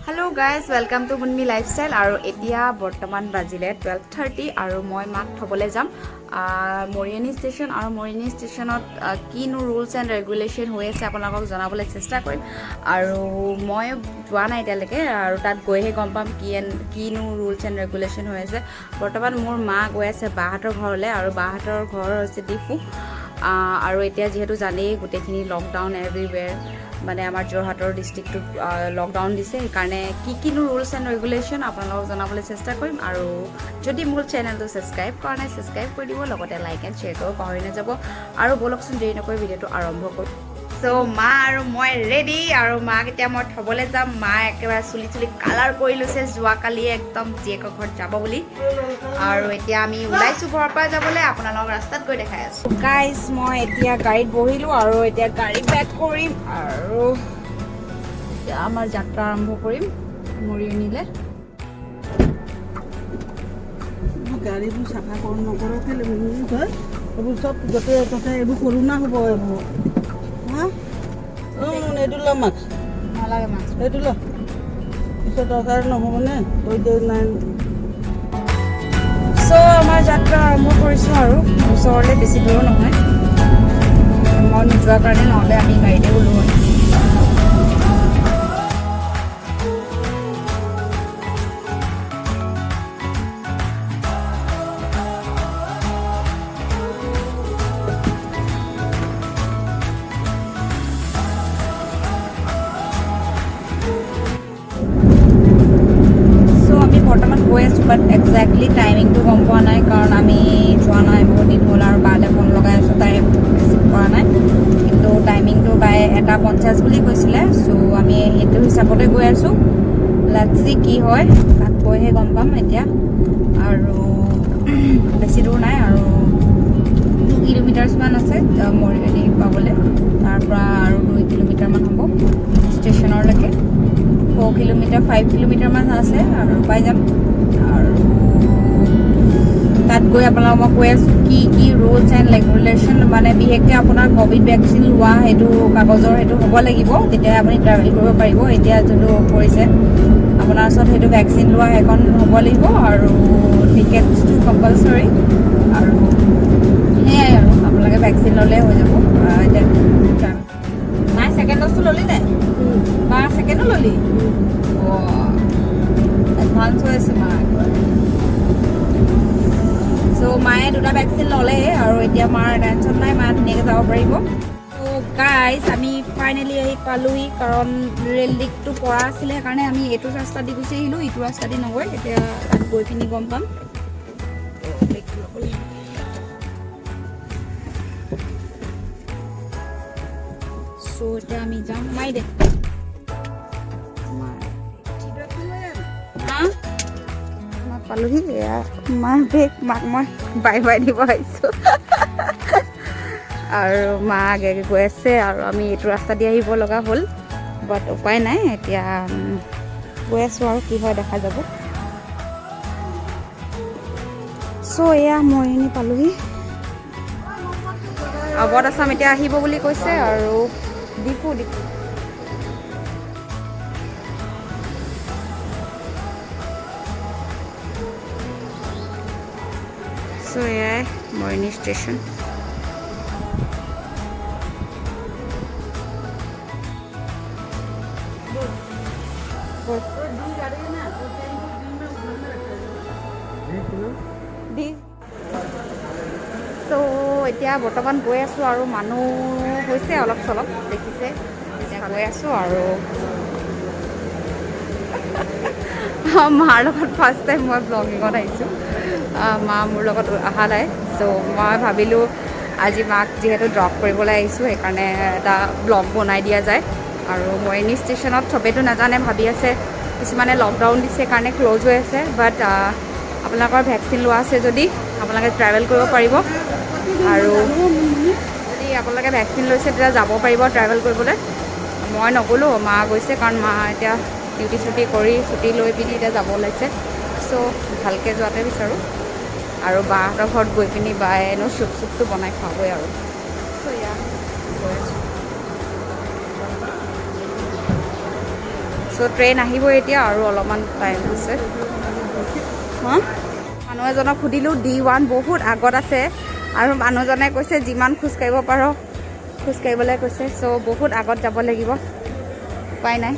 Hello guys, welcome to Munmi Lifestyle আৰু এতিয়া বৰ্তমান বাজিলে 12:30 আৰু মই মাক থবলৈ যাম মৰিয়ানি ষ্টেচন আৰু মৰিয়ানি ষ্টেচনত কিনো ৰুলছ এণ্ড ৰেগুলেশ্যন হৈ আছে আপোনালোকক জনাবলৈ চেষ্টা কৰিম আৰু মই যোৱা নাই এতিয়ালৈকে আৰু তাত গৈহে গম পাম কিনো ৰুলছ এণ্ড ৰেগুলেশ্যন হৈ আছে বৰ্তমান মোৰ মা গৈ আছে বাহঁতৰ ঘৰলৈ আৰু বাহঁতৰ ঘৰ হৈছে ডিফু আৰু এতিয়া যিহেতু জানেই গোটেইখিনি লকডাউন এভৰিৱেৰ মানে আমাৰ যোৰহাটৰ ডিষ্ট্ৰিক্টটোত লকডাউন দিছে সেইকাৰণে কিনো ৰুলছ এণ্ড ৰেগুলেশ্যন আপোনালোকক জনাবলৈ চেষ্টা কৰিম আৰু যদি মোৰ চেনেলটো ছাবস্ক্ৰাইব কৰা নাই ছাবস্ক্ৰাইব কৰি দিব লগতে লাইক এণ্ড শ্বেয়াৰ কৰিব পাহৰি নাযাব আৰু ব'লকচোন দেৰি নকৰি ভিডিঅ'টো আৰম্ভ কৰোঁ চ' মা আৰু মই ৰেডি আৰু মাক এতিয়া মই থ'বলৈ যাম মা একেবাৰে চুলি কালাৰ কৰি লৈছে যোৱাকালি একদম জীয়েকৰ ঘৰত যাব বুলি আৰু এতিয়া আমি ওলাইছোঁ ঘৰৰ পৰা যাবলৈ আপোনালোকক ৰাস্তাত গৈ দেখাই আছোঁ গাইজ মই এতিয়া গাড়ীত বহিলোঁ আৰু এতিয়া গাড়ী বেক কৰিম আৰু এতিয়া আমাৰ যাত্ৰা আৰম্ভ কৰিম মৰিয়নিলৈ গাড়ীবোৰ চাফা কৰোঁ নকৰোঁ কেলৈ হয় এইবোৰ চব গোটেই কথা এইবোৰ কৰোণা হ'ব এইবোৰ হা এইটো ল মাছ নালাগে মাছ এইটো ল পিছত দৰকাৰ নহ'বনে নাই চ' আমাৰ যাত্ৰা আৰম্ভ কৰিছোঁ আৰু ওচৰলৈ বেছি দূৰ নহয় মই নোযোৱাৰ কাৰণে নহ'লে আমি গাড়ীতে গ'লো হয় বৰ্তমান গৈ আছোঁ বাট একজেক্টলি টাইমিংটো গম পোৱা নাই কাৰণ আমি যোৱা নাই বহুত দিন হ'ল আৰু বালে ফোন লগাই আছোঁ তাই ৰিচিভ কৰা নাই কিন্তু টাইমিংটো বাই 1:50 বুলি কৈছিলে চ' আমি সেইটো হিচাপতে গৈ আছোঁ লেটছ চি কি হয় তাত গৈহে গম পাম এতিয়া আৰু বেছি দূৰ নাই আৰু 2 কিলোমিটাৰ্ছমান আছে মৰিয়নি পাবলৈ তাৰপৰা আৰু 2 কিলোমিটাৰমান হ'ব ষ্টেচনলৈকে 4 কিলোমিটাৰ 5 কিলোমিটাৰমান আছে আৰু পাই যাম আৰু তাত গৈ আপোনালোকক মই কৈ আছোঁ কি ৰুলছ এণ্ড ৰেগুলেশ্যন মানে বিশেষকৈ আপোনাৰ ক'ভিড ভেকচিন লোৱা সেইটো কাগজৰ সেইটো হ'ব লাগিব তেতিয়া আপুনি ট্ৰেভেল কৰিব পাৰিব এতিয়া যোনটো কৰিছে আপোনাৰ ওচৰত সেইটো ভেকচিন লোৱা সেইখন হ'ব লাগিব আৰু টিকেটছটো কম্পালচৰি আৰু সেয়াই আৰু আপোনালোকে ভেকচিন ল'লে হৈ যাব এতিয়া নাই ছেকেণ্ড ড'জটো ল'লি নাই বা ছেকেণ্ডো ল'লি এডভান্স হৈ আছে মা চ' মায়ে 2টা ভেকচিন ল'লে আৰু এতিয়া মাৰ টেনশ্যন নাই মা ধুনীয়াকৈ যাব পাৰিব ত' গাইজ আমি ফাইনেলি আহি পালোহি কাৰণ ৰেল দিগটো পৰা আছিলে সেইকাৰণে আমি এইটো ৰাস্তা দি গুচি আহিলোঁ ইটো ৰাস্তা দি নগৈ এতিয়া তাত গৈ পিনি গম পাম চ' এতিয়া আমি যাম মাই দে পালোহি এয়া মাৰ বেগ মাক মই বাই বাই দিব আহিছোঁ আৰু মা আগে আগে গৈ আছে আৰু আমি এইটো ৰাস্তা দি আহিব লগা হ'ল বাট উপায় নাই এতিয়া গৈ আছোঁ আৰু কি হয় দেখা যাব চ' এয়া মৰিয়নি পালোহি অৱধ আছাম এতিয়া আহিব বুলি কৈছে আৰু ডিপু চ' এয়াই মৰিয়নি ষ্টেচন চ' এতিয়া বৰ্তমান গৈ আছোঁ আৰু মানুহ হৈছে অলপ চলপ দেখিছে এতিয়া গৈ আছোঁ আৰু মাৰ লগত ফাৰ্ষ্ট টাইম মই ব্লগিঙত আহিছোঁ মা মোৰ লগত অহা নাই চ' মই ভাবিলোঁ আজি মাক যিহেতু ড্ৰপ কৰিবলৈ আহিছোঁ সেইকাৰণে এটা ব্লগ বনাই দিয়া যায় আৰু মৰিয়নি ষ্টেচনত চবেইতো নাজানে ভাবি আছে কিছুমানে লকডাউন দিছে সেইকাৰণে ক্ল'জ হৈ আছে বাট আপোনালোকৰ ভেকচিন লোৱা আছে যদি আপোনালোকে ট্ৰেভেল কৰিব পাৰিব আৰু যদি আপোনালোকে ভেকচিন লৈছে তেতিয়া যাব পাৰিব ট্ৰেভেল কৰিবলৈ মই নগ'লোঁ মা গৈছে কাৰণ মা এতিয়া ডিউটি কৰি ছুটি লৈ পিনি এতিয়া যাব ওলাইছে চ' ভালকৈ যোৱাতে বিচাৰোঁ আৰু বাহঁতৰ ঘৰত গৈ পিনি বায়েনো চুপটো বনাই খুৱাবই আৰু চ' এয়া গৈ আছোঁ চ' ট্ৰেইন আহিব এতিয়া আৰু অলপমান টাইম আছে। হা মানুহ এজনক সুধিলোঁ D1 বহুত আগত আছে আৰু মানুহজনে কৈছে যিমান খোজকাঢ়িব পাৰ খোজকাঢ়িবলৈ কৈছে। চ' বহুত আগত যাব লাগিব, উপায় নাই।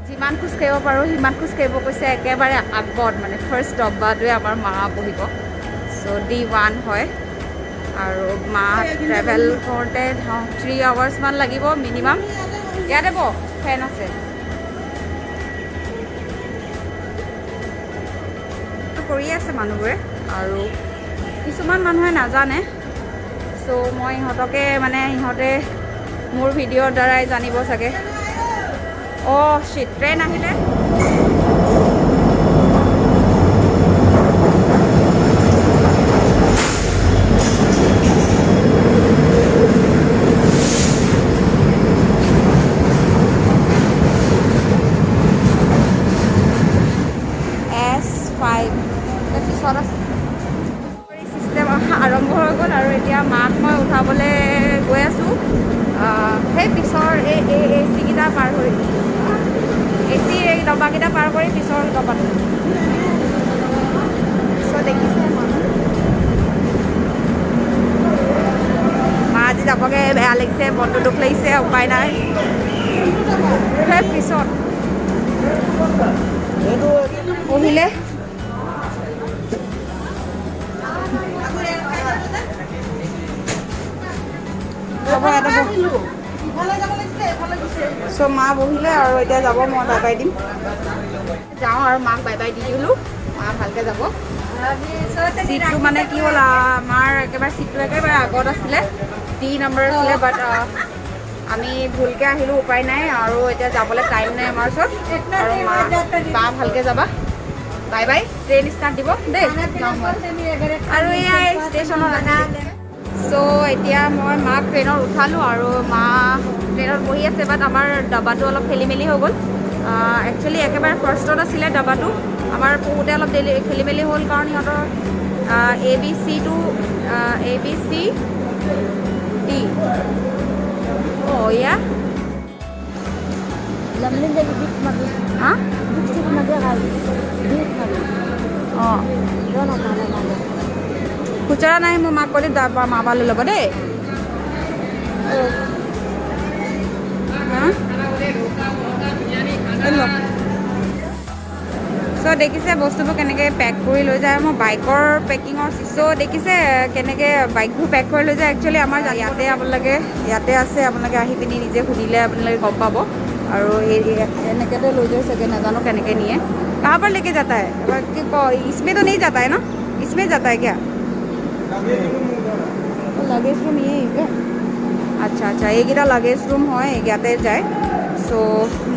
যিমান খোজকাঢ়িব পাৰোঁ সিমান খোজকাঢ়িব কৈছে, একেবাৰে আগত মানে ফাৰ্ষ্ট ডব্বাটোৱে আমাৰ মা বহিব। চ' D1 হয় আৰু মা ট্ৰেভেল কৰোঁতে 3 আৱাৰ্ছমান লাগিব মিনিমাম। ইয়াতে বহ, ফেন আছে। কৰি আছে মানুহবোৰে আৰু কিছুমান মানুহে নাজানে। চ' মই ইহঁতকে মানে ইহঁতে মোৰ ভিডিঅ'ৰ দ্বাৰাই জানিব চাগে। অঁ শিট, ট্ৰেইন আহিলে। S5 পিছত আছে। চিষ্টেম আৰম্ভ হৈ গ'ল আৰু এতিয়া মাক মই উঠাবলৈ গৈ আছোঁ। সেই পিছৰ এই চিকেইটা পাৰ হৈ AC এই ডব্বাকেইটা পাৰ কৰি পিছৰ ডব্বাটো। চ' দেখিছে মা আজি যাবগৈ, বেয়া লাগিছে, মনটো দুখ লাগিছে, উপায় নাই। সেই পিছত পঢ়িলে চ' মা বহিলে আৰু এতিয়া যাব, মই বাই বাই দিম। যাওঁ আৰু মাক বাই বাই দি দিলোঁ, মা ভালকৈ যাব। চিটটো মানে কি হ'ল, আমাৰ একেবাৰে চিটটো একেবাৰে আগত আছিলে, 3 নম্বৰ আছিলে। বাট আমি ভুলকৈ আহিলোঁ, উপায় নাই আৰু এতিয়া যাবলৈ টাইম নাই আমাৰ ওচৰত। আৰু মা ভালকৈ যাবা, বাই বাই। ট্ৰেইন ষ্টাৰ্ট দিব দেই, যাওঁ মই। আৰু এয়া ষ্টেচনত আছে। চ' এতিয়া মই মাক ট্ৰেইনত উঠালোঁ আৰু মা ট্ৰেইনত বহি আছে। বাট আমাৰ ডাব্বাটো অলপ খেলি মেলি হৈ গ'ল। একচুৱেলি একেবাৰে ফাৰ্ষ্টত আছিলে ডাব্বাটো, আমাৰ পঢ়োঁতে অলপ খেলি মেলি হ'ল, কাৰণ সিহঁতৰ ABC to ABC D। Oh ya? Lumding jadi big magi. Hah? Big magi kali. Big magi. Oh. Dono mana. খুচৰা নাই, মই মাক কৈ দিম তাৰপৰা মা পৰা লৈ ল'ব দেই। চ' দেখিছে বস্তুবোৰ কেনেকৈ পেক কৰি লৈ যায়। মই বাইকৰ পেকিঙৰ চ' দেখিছে কেনেকৈ বাইকবোৰ পেক কৰি লৈ যায়। একচুৱেলি আমাৰ ইয়াতে আপোনালোকে ইয়াতে আছে, আপোনালোকে আহি পিনি নিজে সুধিলে আপোনালোকে গম পাব। আৰু এনেকৈতো লৈ যায় চাগে, নাজানো কেনেকৈ নিয়ে। कहाँ पर लेके जाता है? इसमें तो नहीं जाता है ना? इसमें जाता है क्या? लगेज रूम ये क्या? আচ্ছা আচ্ছা, এইকেইটা লাগেজ ৰুম হয়, ইয়াতে যায়। চ'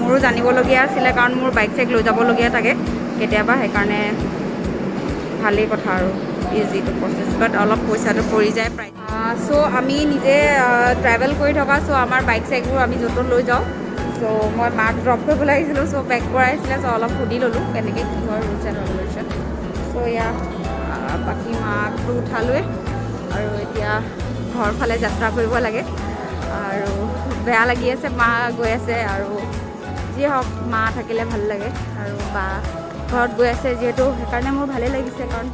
মোৰো জানিবলগীয়া আছিলে, কাৰণ মোৰ বাইক চাইক লৈ যাবলগীয়া থাকে কেতিয়াবা, সেইকাৰণে ভালেই কথা আৰু ইজিটো প্ৰচেছ। বাট অলপ পইচাটো পৰি যায় প্ৰায়। চ' আমি নিজে ট্ৰেভেল কৰি থকা, চ' আমাৰ বাইক চাইকবোৰ আমি য'ত লৈ যাওঁ। চ' মই মাক ড্ৰপ কৰিবলৈ আহিছিলোঁ, চ' পেক কৰাইছিলে। চ' অলপ সুধি ল'লোঁ কেনেকৈ কি হয় ৰুলছ এণ্ড ৰেগুলেশ্যন। চ' এয়া বাকী মাকটো উঠালোৱে আৰু এতিয়া ঘৰ ফালে যাত্ৰা কৰিব লাগে। আৰু বেয়া লাগি আছে, মা গৈ আছে আৰু যিয়ে হওক মা থাকিলে ভাল লাগে। আৰু বা ঘৰত গৈ আছে যিহেতু, সেইকাৰণে মোৰ ভালেই লাগিছে, কাৰণ